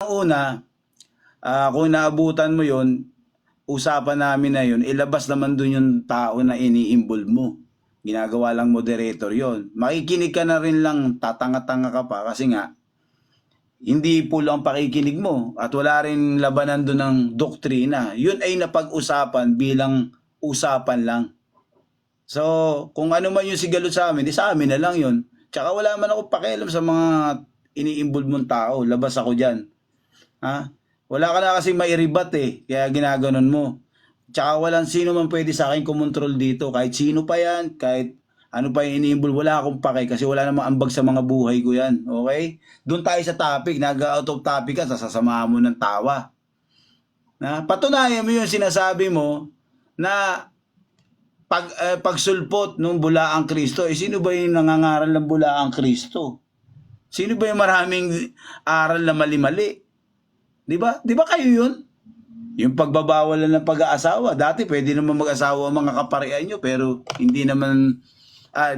Una, kung naabutan mo yon, usapan namin na yun, ilabas naman dun yung tao na ini-involve mo. Ginagawa lang moderator yon. Makikinig ka na rin lang, tatanga-tanga ka pa kasi nga, hindi full ang pakikinig mo at wala rin labanan doon ng doktrina. Yun ay napag-usapan bilang usapan lang. So, kung ano man yung sigalo sa amin, sa amin na lang yun. Tsaka wala man ako pakialam sa mga ini-involve mong tao. Labas ako dyan. Ha? Wala ka na kasi mairibat eh. Kaya ginaganon mo. Tsaka walang sino man pwede sa akin kumontrol dito. Kahit sino pa yan, kahit ano pa yung ini-involve, wala akong pake kasi wala namang ambag sa mga buhay ko yan. Okay? Doon tayo sa topic. Nag-out of topic ka, sasamahan mo ng tawa. Patunayan mo yung sinasabi mo na pagsulpot ng bulaang Kristo. Sino ba yung nangangaral ng bulaang Kristo? Sino ba yung maraming aral na mali-mali? Di ba? Di ba kayo yun? Yung pagbabawal ng pag-aasawa. Dati pwede naman mag-asawa ang mga kaparian nyo pero hindi naman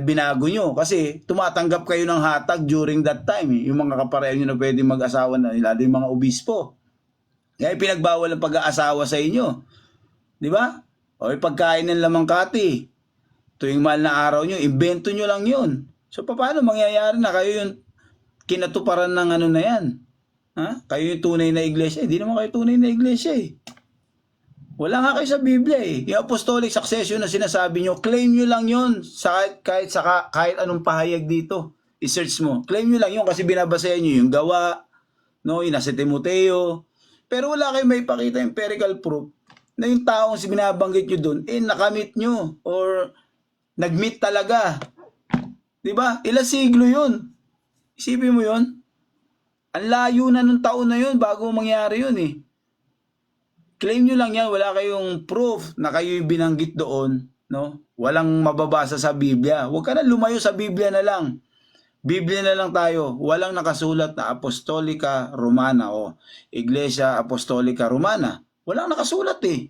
binago nyo. Kasi tumatanggap kayo ng hatag during that time. Yung mga kaparian nyo na pwede mag-asawa na, lalo yung mga obispo. Kaya pinagbawal ang pag-aasawa sa inyo. Di ba? O pagkain ng lamang kati. Tuwing mahal na araw nyo, invento nyo lang yun. So paano mangyayari na kayo yung kinatuparan ng ano na yan? Kayo yung tunay na iglesia. Hindi naman kayo tunay na iglesia eh. Wala nga kayo sa Biblia eh. Yung apostolic succession na sinasabi nyo, claim nyo lang yun kahit anong pahayag dito. I-search mo. Claim nyo lang yun kasi binabasayan nyo yung gawa, no, yung nasa Timoteo. Pero wala kayo may pakita empirical proof na yung taong binabanggit nyo dun, nakamit nyo or nag-meet talaga. Diba? Ilang siglo yun. Isipin mo yun. Ang layo na nung taon na yun bago mangyari yun eh. Claim nyo lang yan, wala kayong proof na kayo yung binanggit doon, no? Walang mababasa sa Biblia. Huwag ka na lumayo sa Biblia na lang. Biblia na lang tayo. Walang nakasulat na Apostolica Romana o Iglesia Apostolica Romana. Walang nakasulat eh.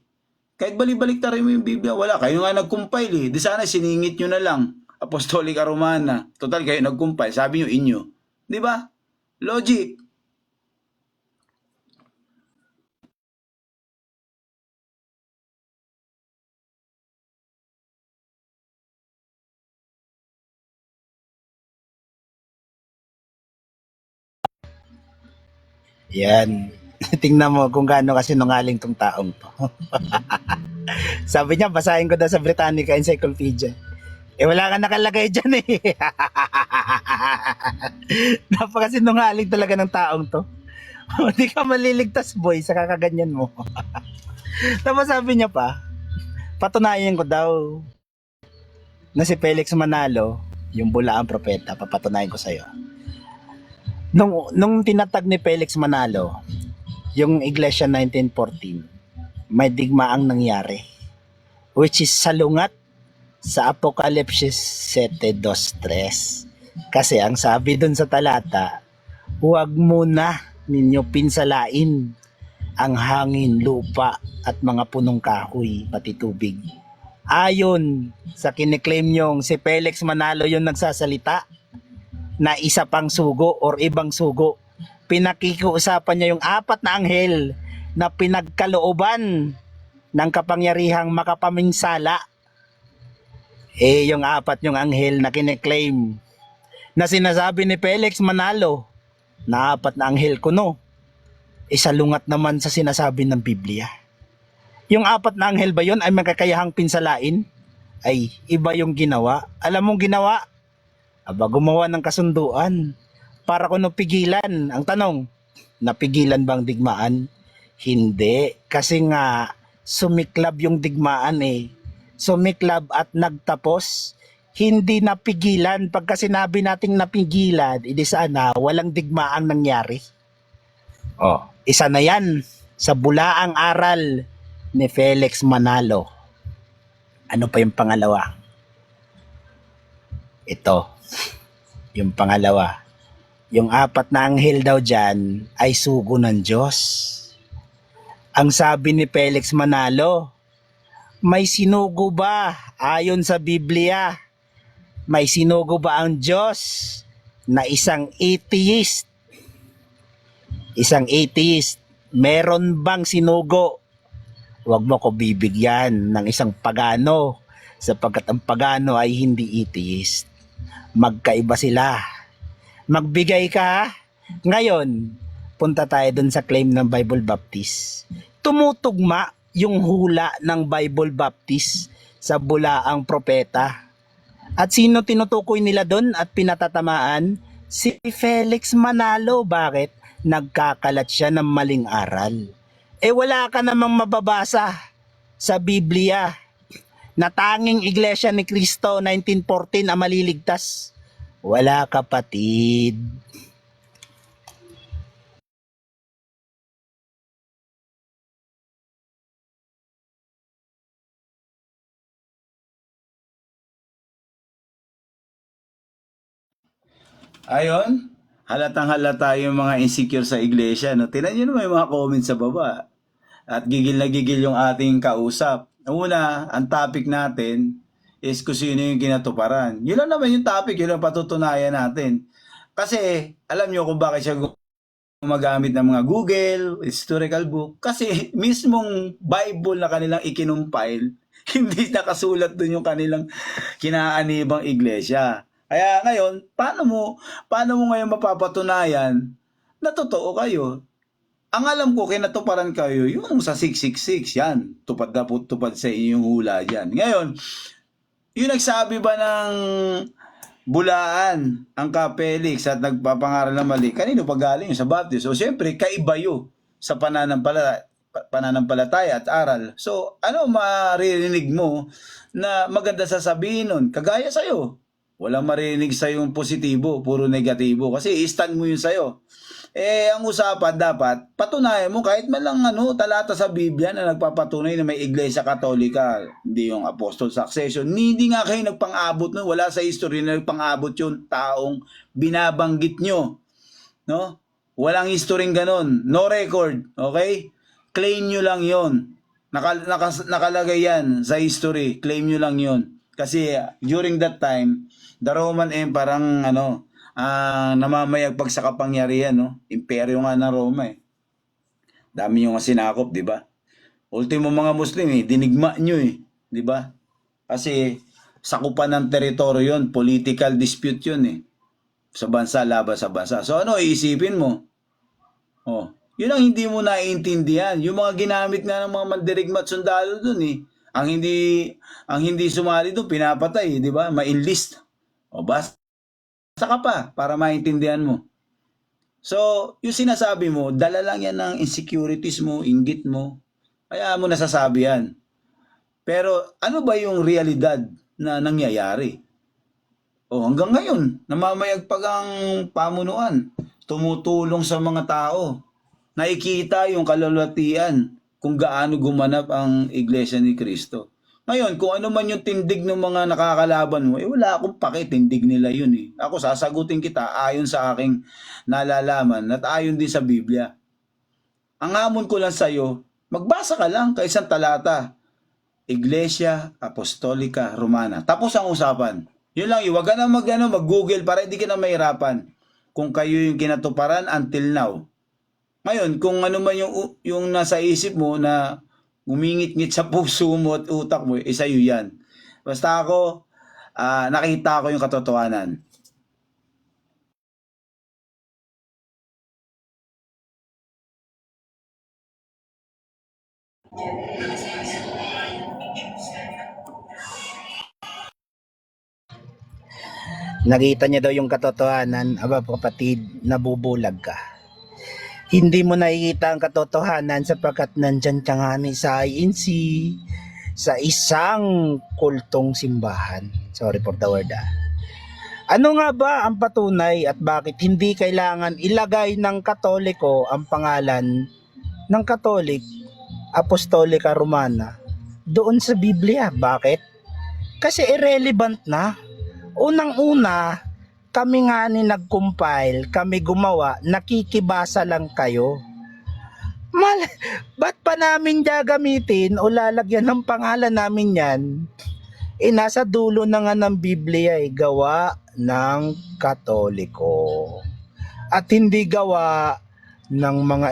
Kahit balik-balik tayo mo yung Biblia, wala. Kayo nga nag-compile eh. Di sana siningit nyo na lang. Apostolica Romana. Total kayo nag-compile. Sabi nyo inyo. Di ba? Logic. Yan. Tingnan mo kung gaano kasi nungaling tong taong to. Sabi niya, basahin ko daw sa Britannica Encyclopedia. Wala ka nakalagay dyan eh. Napakasinungaling talaga ng taong to. Hindi ka maliligtas boy sa kakaganyan mo. Tapos sabi niya pa, patunayan ko daw na si Felix Manalo, yung bulaang propeta, papatunayan ko sa'yo. Nung tinatag ni Felix Manalo, yung Iglesia 1914, may digmaang nangyari, which is salungat sa Apokalipsis 7:2-3. Kasi ang sabi dun sa talata, huwag muna ninyo pinsalain ang hangin, lupa at mga punong kahoy, pati tubig. Ayon sa kiniklaim nyong si Felix Manalo yung nagsasalita na isa pang sugo or ibang sugo, pinakikiusapan niya yung 4 na anghel na pinagkalooban ng kapangyarihang makapaminsala. Yung 4 yung anghel na kiniklaim na sinasabi ni Felix Manalo na 4 na anghel kuno, isalungat naman sa sinasabi ng Biblia. Yung 4 na anghel ba yun ay magkakayahang pinsalain? Ay, iba yung ginawa. Alam mong ginawa? Gumawa ng kasunduan para kuno pigilan. Ang tanong, napigilan bang digmaan? Hindi. Kasi nga, sumiklab yung digmaan eh. Sumiklab at nagtapos. Hindi napigilan. Pagka sinabi nating napigilan, edi sana walang digmaang nangyari. Isa na yan sa bulaang aral ni Felix Manalo. Ano pa yung pangalawa? Ito. Yung pangalawa. Yung 4 na anghel daw dyan ay sugo ng Diyos. Ang sabi ni Felix Manalo, may sinugo ba ayon sa Biblia? May sinugo ba ang Diyos na isang atheist? isang atheist, meron bang sinugo? Huwag mo ko bibigyan ng isang pagano sapagkat ang pagano ay hindi atheist. Magkaiba sila. Magbigay ka. Ngayon, punta tayo dun sa claim ng Bible Baptist. Tumutugma yung hula ng Bible Baptist sa bulaang propeta. At sino tinutukoy nila dun at pinatatamaan? Si Felix Manalo. Bakit? Nagkakalat siya ng maling aral. Wala ka namang mababasa sa Biblia na tanging Iglesia ni Cristo 1914 ang maliligtas. Wala, kapatid. Ayon, halatang halata yung mga insecure sa iglesia. No? Tingnan nyo naman yung mga comments sa baba. At gigil na gigil yung ating kausap. Una, ang topic natin is kung sino yung kinatuparan. Yun lang naman yung topic, yun ang patutunayan natin. Kasi, alam nyo kung bakit siya gumagamit ng mga Google, historical book. Kasi, mismong Bible na kanilang ikinumpile, hindi nakasulat dun yung kanilang kinaanibang iglesia. Kaya ngayon, paano mo ngayon mapapatunayan na totoo kayo? Ang alam ko, kinatuparan kayo yung sa 666, yan. Tupad na tupad sa inyo yung hula dyan. Ngayon, yung nagsabi ba ng bulaan ang Felix at nagpapangaral na mali, kanino pa galing sa Baptist? So, siyempre, kaibayo sa pananampalataya at aral. So, ano maririnig mo na maganda sasabihin nun? Kagaya sa'yo. Walang marinig sa yung positibo, puro negatibo. Kasi i-stand mo yun sa'yo. Ang usapan dapat, patunayan mo kahit man lang talata sa Biblia na nagpapatunay na may Iglesia Katolika, hindi yung Apostol Succession. Hindi nga kayo nagpang-abot nun. Wala sa history na nagpang-abot yung taong binabanggit nyo. No? Walang history ganon. No record. Okay? Claim nyo lang yon. Nakalagay yan sa history. Claim nyo lang yon. Kasi during that time, the Roman Empire ang namamayagpag sa kapangyarihan, no? Imperyo nga ng Roma eh. Dami yung sinakop, di ba? Ultimo mga Muslim dinigma nyo di ba? Kasi sakupan ng teritoryo yun, political dispute yun sa bansa, laban sa bansa. So ano, iisipin mo? Yun ang hindi mo naiintindihan. Yung mga ginamit nga ng mga mandirigma at sundalo dun Ang hindi sumali doon, pinapatay, di ba? Ma-enlist. Basta ka pa para maintindihan mo. So, yung sinasabi mo, dala lang yan ng insecurities mo, inggit mo. Kaya mo nasasabi yan. Pero ano ba yung realidad na nangyayari? Hanggang ngayon, namamayagpag ang pamunuan. Tumutulong sa mga tao. Nakikita yung kalulatian kung gaano gumanap ang Iglesia ni Cristo. Ngayon, kung ano man yung tindig ng mga nakakalaban mo, wala akong pake, tindig nila yun Ako, sasagutin kita ayon sa aking nalalaman at ayon din sa Biblia. Ang hamon ko lang sa'yo, magbasa ka lang kay isang talata. Iglesia Apostolica Romana. Tapos ang usapan. Yun lang, huwag ka na mag-Google para hindi ka na mahirapan kung kayo yung kinatuparan until now. Ngayon, kung ano man yung nasa isip mo na umingit-ngit sa puso mo at utak mo, sa'yo yan. Basta ako, nakita ko yung katotohanan. Nakita niya daw yung katotohanan. Aba, kapatid, nabubulag ka. Hindi mo nakikita ang katotohanan sapagkat nandyan ka nga ni sa INC, sa isang kultong simbahan. Sorry for the word Ano nga ba ang patunay at bakit hindi kailangan ilagay ng Katoliko ang pangalan ng Katolik Apostolica Romana doon sa Biblia? Bakit? Kasi irrelevant na. Unang-una, kami nga ni nag-compile, kami gumawa, nakikibasa lang kayo. Ba't pa namin gagamitin o lalagyan ng pangalan namin yan? Nasa dulo na nga ng Biblia gawa ng Katoliko. At hindi gawa ng mga